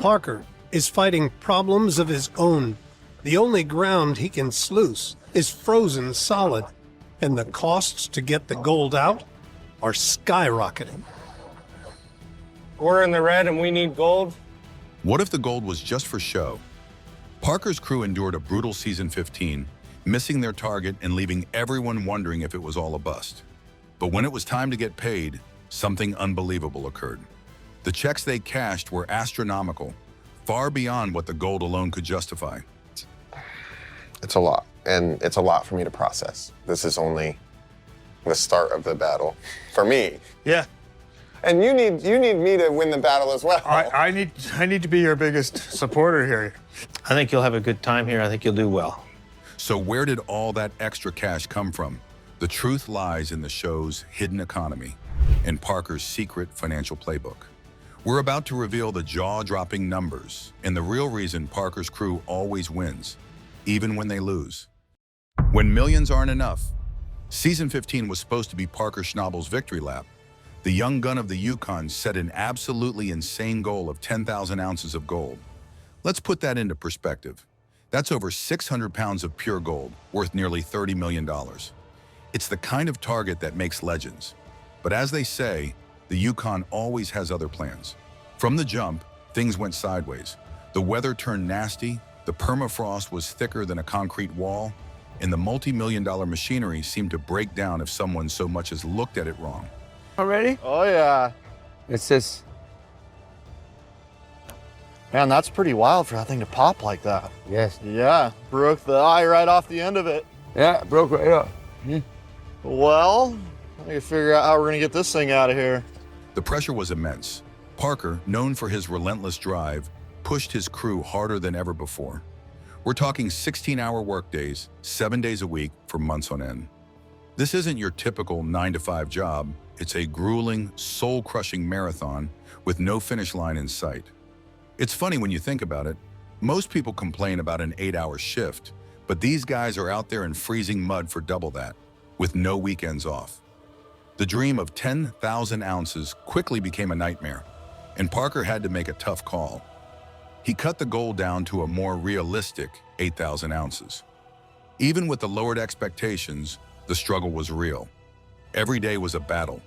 Parker is fighting problems of his own. The only ground he can sluice is frozen solid, and the costs to get the gold out are skyrocketing. We're in the red and we need gold. What if the gold was just for show? Parker's crew endured a brutal season 15, missing their target and leaving everyone wondering if it was all a bust. But when it was time to get paid, something unbelievable occurred. The checks they cashed were astronomical, far beyond what the gold alone could justify. It's a lot, and it's a lot for me to process. This is only the start of the battle for me. Yeah. And you need me to win the battle as well. I need to be your biggest supporter here. I think you'll have a good time here. I think you'll do well. So where did all that extra cash come from? The truth lies in the show's hidden economy and Parker's secret financial playbook. We're about to reveal the jaw-dropping numbers and the real reason Parker's crew always wins, even when they lose. When millions aren't enough, season 15 was supposed to be Parker Schnabel's victory lap. The young gun of the Yukon set an absolutely insane goal of 10,000 ounces of gold. Let's put that into perspective. That's over 600 pounds of pure gold, worth nearly $30 million. It's the kind of target that makes legends. But as they say, the Yukon always has other plans. From the jump, things went sideways. The weather turned nasty, the permafrost was thicker than a concrete wall, and the multi-million-dollar machinery seemed to break down if someone so much as looked at it wrong. Already? Oh, yeah. It's just, Man, that's pretty wild for that thing to pop like that. yes. Yeah, broke the eye right off the end of it. Yeah, it broke right up. Well, I need to figure out how we're gonna get this thing out of here. The pressure was immense. Parker, known for his relentless drive, pushed his crew harder than ever before. We're talking 16-hour workdays, 7 days a week for months on end. This isn't your typical 9-to-5 job. It's a grueling, soul-crushing marathon with no finish line in sight. It's funny when you think about it. Most people complain about an 8-hour shift, but these guys are out there in freezing mud for double that, with no weekends off. The dream of 10,000 ounces quickly became a nightmare, and Parker had to make a tough call. He cut the goal down to a more realistic 8,000 ounces. Even with the lowered expectations, the struggle was real. Every day was a battle.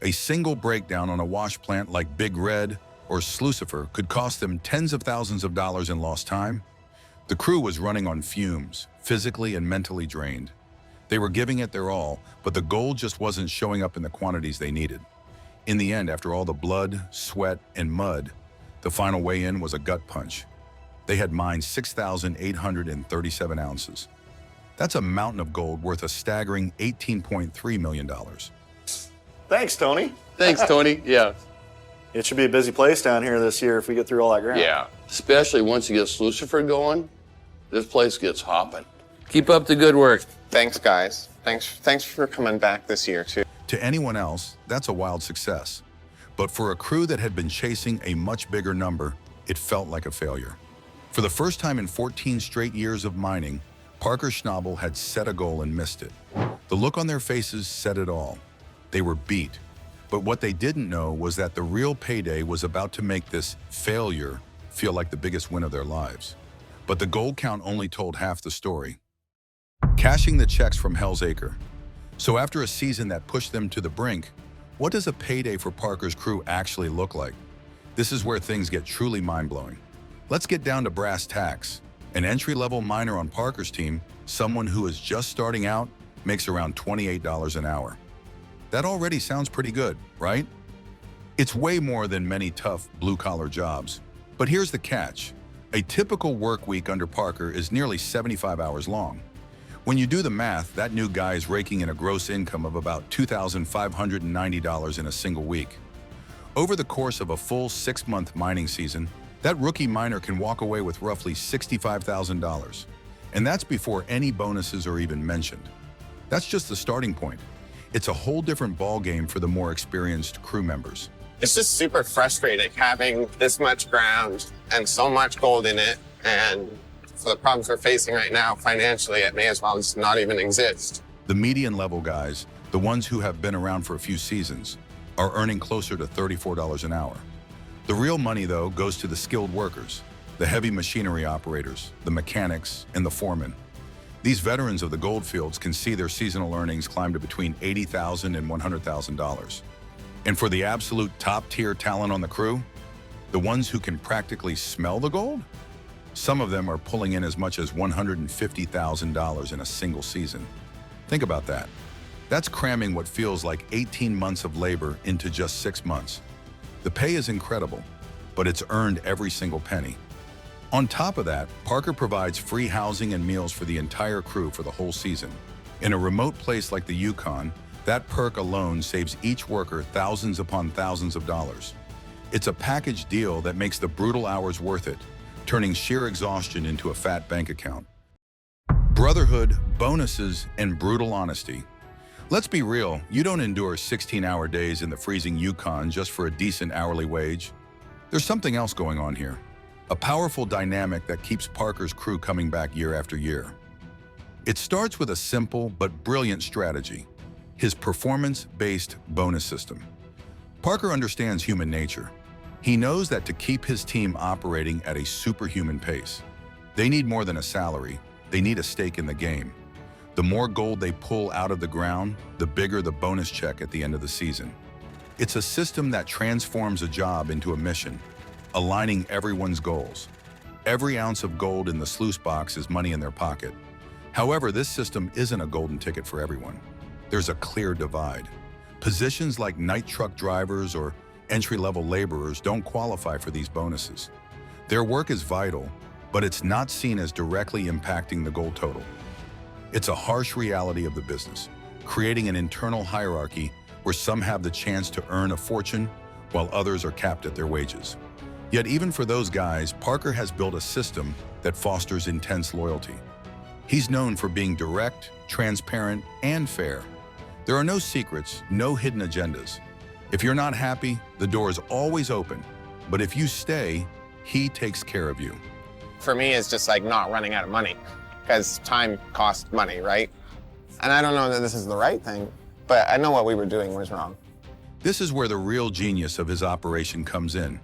A single breakdown on a wash plant like Big Red or Slucifer could cost them tens of thousands of dollars in lost time. The crew was running on fumes, physically and mentally drained. They were giving it their all, but the gold just wasn't showing up in the quantities they needed. In the end, after all the blood, sweat, and mud, the final weigh-in was a gut punch. They had mined 6,837 ounces. That's a mountain of gold worth a staggering $18.3 million. Thanks, Tony. Thanks, Tony. Yeah. It should be a busy place down here this year if we get through all that ground. Yeah. Especially once you get Slucifer going, this place gets hopping. Keep up the good work. Thanks, guys. Thanks for coming back this year, too. To anyone else, that's a wild success. But for a crew that had been chasing a much bigger number, it felt like a failure. For the first time in 14 straight years of mining, Parker Schnabel had set a goal and missed it. The look on their faces said it all. They were beat. But what they didn't know was that the real payday was about to make this failure feel like the biggest win of their lives. But the gold count only told half the story. Cashing the checks from Hell's Acre. So after a season that pushed them to the brink, what does a payday for Parker's crew actually look like? This is where things get truly mind-blowing. Let's get down to brass tacks. An entry-level miner on Parker's team, someone who is just starting out, makes around $28 an hour. That already sounds pretty good, right? It's way more than many tough blue-collar jobs. But here's the catch. A typical work week under Parker is nearly 75 hours long. When you do the math, that new guy is raking in a gross income of about $2,590 in a single week. Over the course of a full 6-month mining season, that rookie miner can walk away with roughly $65,000. And that's before any bonuses are even mentioned. That's just the starting point. It's a whole different ballgame for the more experienced crew members. It's just super frustrating having this much ground and so much gold in it. And for the problems we're facing right now financially, it may as well just not even exist. The median level guys, the ones who have been around for a few seasons, are earning closer to $34 an hour. The real money, though, goes to the skilled workers, the heavy machinery operators, the mechanics, and the foremen. These veterans of the goldfields can see their seasonal earnings climb to between $80,000 and $100,000. And for the absolute top-tier talent on the crew, the ones who can practically smell the gold, some of them are pulling in as much as $150,000 in a single season. Think about that. That's cramming what feels like 18 months of labor into just 6 months. The pay is incredible, but it's earned every single penny. On top of that, Parker provides free housing and meals for the entire crew for the whole season. In a remote place like the Yukon, that perk alone saves each worker thousands upon thousands of dollars. It's a package deal that makes the brutal hours worth it, turning sheer exhaustion into a fat bank account. Brotherhood, bonuses, and brutal honesty. Let's be real, you don't endure 16-hour days in the freezing Yukon just for a decent hourly wage. There's something else going on here. A powerful dynamic that keeps Parker's crew coming back year after year. It starts with a simple but brilliant strategy, his performance-based bonus system. Parker understands human nature. He knows that to keep his team operating at a superhuman pace, they need more than a salary, they need a stake in the game. The more gold they pull out of the ground, the bigger the bonus check at the end of the season. It's a system that transforms a job into a mission, aligning everyone's goals. Every ounce of gold in the sluice box is money in their pocket. However, this system isn't a golden ticket for everyone. There's a clear divide. Positions like night truck drivers or entry-level laborers don't qualify for these bonuses. Their work is vital, but it's not seen as directly impacting the gold total. It's a harsh reality of the business, creating an internal hierarchy where some have the chance to earn a fortune while others are capped at their wages. Yet even for those guys, Parker has built a system that fosters intense loyalty. He's known for being direct, transparent, and fair. There are no secrets, no hidden agendas. If you're not happy, the door is always open. But if you stay, he takes care of you. For me, it's just like not running out of money, because time costs money, right? And I don't know that this is the right thing, but I know what we were doing was wrong. This is where the real genius of his operation comes in.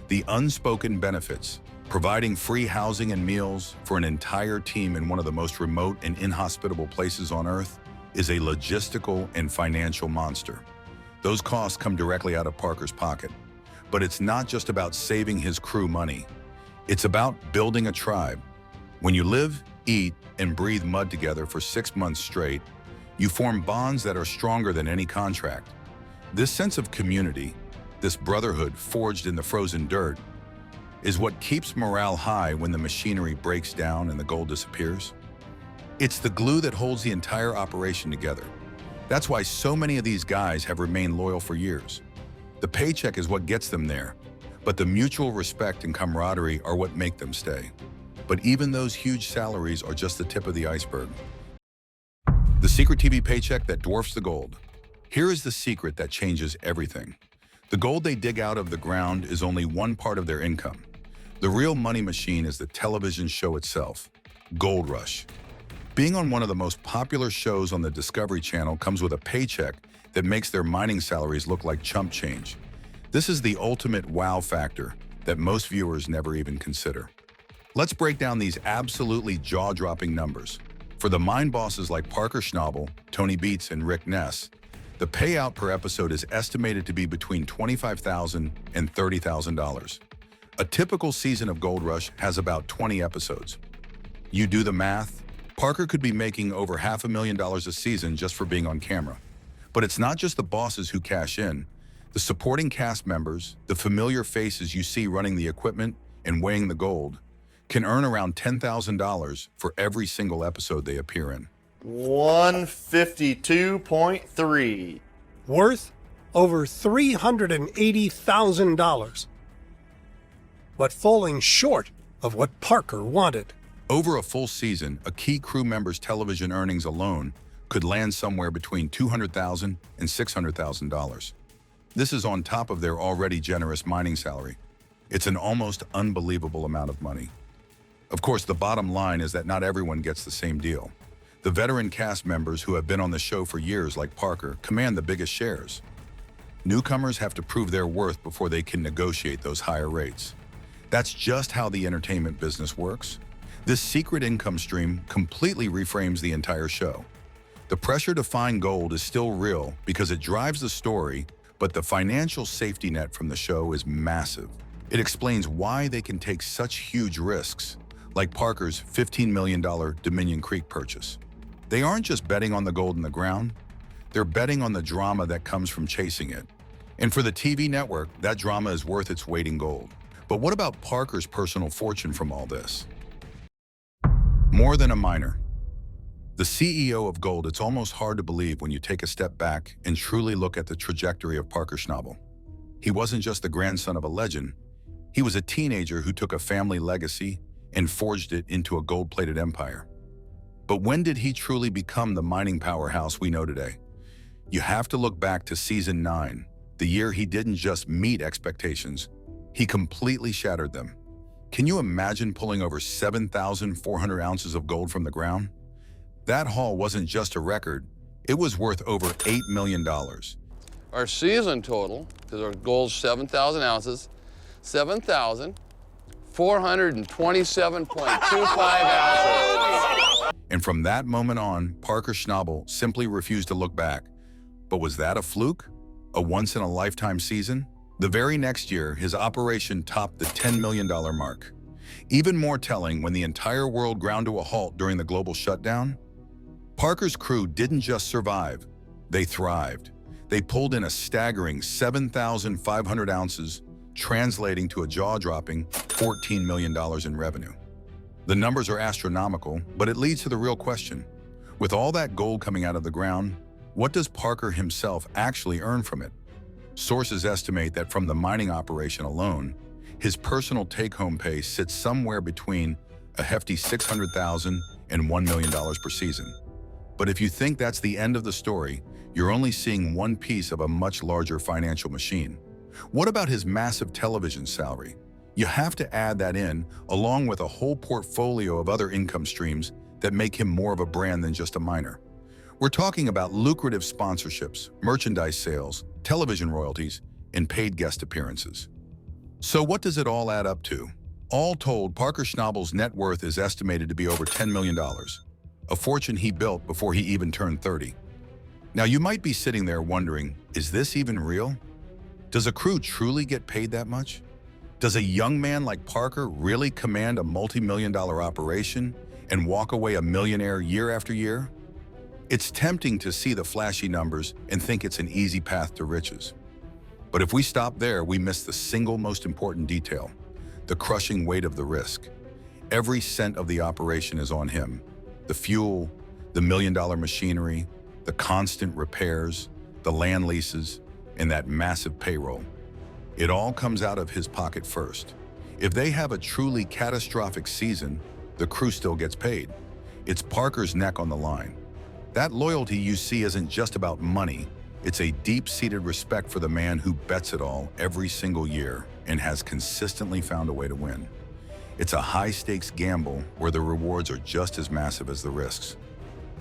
The unspoken benefits, providing free housing and meals for an entire team in one of the most remote and inhospitable places on Earth, is a logistical and financial monster. Those costs come directly out of Parker's pocket. But it's not just about saving his crew money. It's about building a tribe. When you live, eat, and breathe mud together for 6 months straight, you form bonds that are stronger than any contract. This sense of community, this brotherhood forged in the frozen dirt, is what keeps morale high when the machinery breaks down and the gold disappears. It's the glue that holds the entire operation together. That's why so many of these guys have remained loyal for years. The paycheck is what gets them there, but the mutual respect and camaraderie are what make them stay. But even those huge salaries are just the tip of the iceberg. The secret TV paycheck that dwarfs the gold. Here is the secret that changes everything. The gold they dig out of the ground is only one part of their income. The real money machine is the television show itself, Gold Rush. Being on one of the most popular shows on the Discovery Channel comes with a paycheck that makes their mining salaries look like chump change. This is the ultimate wow factor that most viewers never even consider. Let's break down these absolutely jaw-dropping numbers. For the mine bosses like Parker Schnabel, Tony Beets, and Rick Ness, the payout per episode is estimated to be between $25,000 and $30,000. A typical season of Gold Rush has about 20 episodes. You do the math, Parker could be making over $500,000 a season just for being on camera. But it's not just the bosses who cash in. The supporting cast members, the familiar faces you see running the equipment and weighing the gold, can earn around $10,000 for every single episode they appear in. 152.3. Worth over $380,000, but falling short of what Parker wanted. Over a full season, a key crew member's television earnings alone could land somewhere between $200,000 and $600,000. This is on top of their already generous mining salary. It's an almost unbelievable amount of money. Of course, the bottom line is that not everyone gets the same deal. The veteran cast members who have been on the show for years, like Parker, command the biggest shares. Newcomers have to prove their worth before they can negotiate those higher rates. That's just how the entertainment business works. This secret income stream completely reframes the entire show. The pressure to find gold is still real because it drives the story, but the financial safety net from the show is massive. It explains why they can take such huge risks, like Parker's $15 million Dominion Creek purchase. They aren't just betting on the gold in the ground, they're betting on the drama that comes from chasing it. And for the TV network, that drama is worth its weight in gold. But what about Parker's personal fortune from all this? More than a miner. The CEO of gold, it's almost hard to believe when you take a step back and truly look at the trajectory of Parker Schnabel. He wasn't just the grandson of a legend, he was a teenager who took a family legacy and forged it into a gold-plated empire. But when did he truly become the mining powerhouse we know today? You have to look back to season 9, the year he didn't just meet expectations, he completely shattered them. Can you imagine pulling over 7,400 ounces of gold from the ground? That haul wasn't just a record, it was worth over $8 million. Our season total, because our gold's 7,000 ounces, 7,427.25 ounces. And from that moment on, Parker Schnabel simply refused to look back. But was that a fluke? A once-in-a-lifetime season? The very next year, his operation topped the $10 million mark. Even more telling, when the entire world ground to a halt during the global shutdown, Parker's crew didn't just survive, they thrived. They pulled in a staggering 7,500 ounces, translating to a jaw-dropping $14 million in revenue. The numbers are astronomical, but it leads to the real question. With all that gold coming out of the ground, what does Parker himself actually earn from it? Sources estimate that from the mining operation alone, his personal take-home pay sits somewhere between a hefty $600,000 and $1 million per season. But if you think that's the end of the story, you're only seeing one piece of a much larger financial machine. What about his massive television salary? You have to add that in, along with a whole portfolio of other income streams that make him more of a brand than just a miner. We're talking about lucrative sponsorships, merchandise sales, television royalties, and paid guest appearances. So what does it all add up to? All told, Parker Schnabel's net worth is estimated to be over $10 million, a fortune he built before he even turned 30. Now you might be sitting there wondering, is this even real? Does a crew truly get paid that much? Does a young man like Parker really command a multi-million-dollar operation and walk away a millionaire year after year? It's tempting to see the flashy numbers and think it's an easy path to riches. But if we stop there, we miss the single most important detail, the crushing weight of the risk. Every cent of the operation is on him. The fuel, the million-dollar machinery, the constant repairs, the land leases, and that massive payroll. It all comes out of his pocket first. If they have a truly catastrophic season, the crew still gets paid. It's Parker's neck on the line. That loyalty you see isn't just about money. It's a deep-seated respect for the man who bets it all every single year and has consistently found a way to win. It's a high-stakes gamble where the rewards are just as massive as the risks.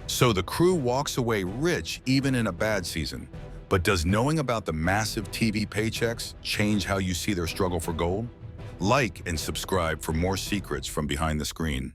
So the crew walks away rich even in a bad season. But does knowing about the massive TV paychecks change how you see their struggle for gold? Like and subscribe for more secrets from behind the screen.